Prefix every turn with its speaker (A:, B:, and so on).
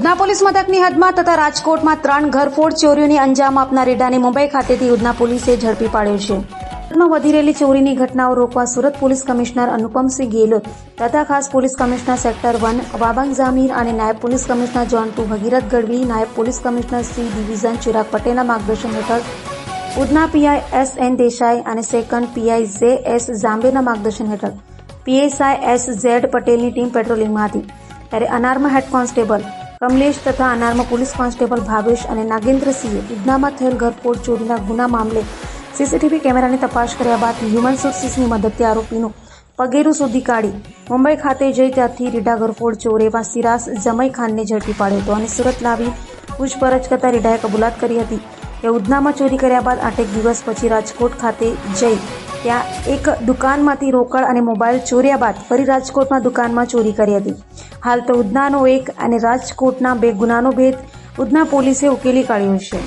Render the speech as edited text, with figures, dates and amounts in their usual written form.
A: Udhna police મથકની હદમાં તથા રાજકોટમાં 3 ઘરફોડ ચોરીઓની અંજામ આપનાર રેડાને મુંબઈ ખાતેથી ઉધના પોલીસે ઝડપી પાડ્યો છે. સુરતમાં વધી રહેલી ચોરીની ઘટનાઓ રોકવા સુરત પોલીસ કમિશનર અનુપમસિંહ ગેહલોત તથા ખાસ police commissioner sector 1 Wabang Jamir અને નાયબ પોલીસ કમિશનર ઝોન 2 ભગીરથ ગઢવી, નાયબ police commissioner C division Chirag પટેલના માર્ગદર્શન હેઠળ ઉધના પીઆઈ એસ.એન. દેસાઈ અને સેકન્ડ પીઆઈ જે.એસ. જાંબેના માર્ગદર્શન હેઠળ પીએસઆઈ એસ.ઝેડ. પટેલની ટીમ પેટ્રોલિંગમાં હતી ત્યારે અનારમાં હેડ કોન્સ્ટેબલ કમલેશ તથા અનારમાં પોલીસ કોન્સ્ટેબલ ભાવેશ અને નાગેન્દ્રસિંહે ઉધનામાં થયેલ ઘરફોડ ચોરીના ગુના મામલે સીસીટીવી કેમેરાની તપાસ કર્યા બાદ હ્યુમન સોર્સિસની મદદથી આરોપીનું પગેરું શોધી કાઢી મુંબઈ ખાતે જઈ ત્યાંથી રીઢા ઘરફોડ ચોર એવા સિરાસ જમઈ ખાનને ઝડપી પાડ્યો હતો અને સુરત લાવી પૂછપરછ કરતા રીઢાએ કબૂલાત કરી હતી કે ઉધનામાં ચોરી કર્યા બાદ 8 દિવસ પછી રાજકોટ ખાતે જઈ ત્યાં એક દુકાનમાંથી રોકડ અને મોબાઈલ ચોર્યા બાદ ફરી રાજકોટમાં દુકાનમાં ચોરી કરી હતી. હાલ તો ઉધનાનો 1 અને રાજકોટના 2 ગુનાનો ભેદ ઉધના પોલીસે ઉકેલી કાઢ્યો છે.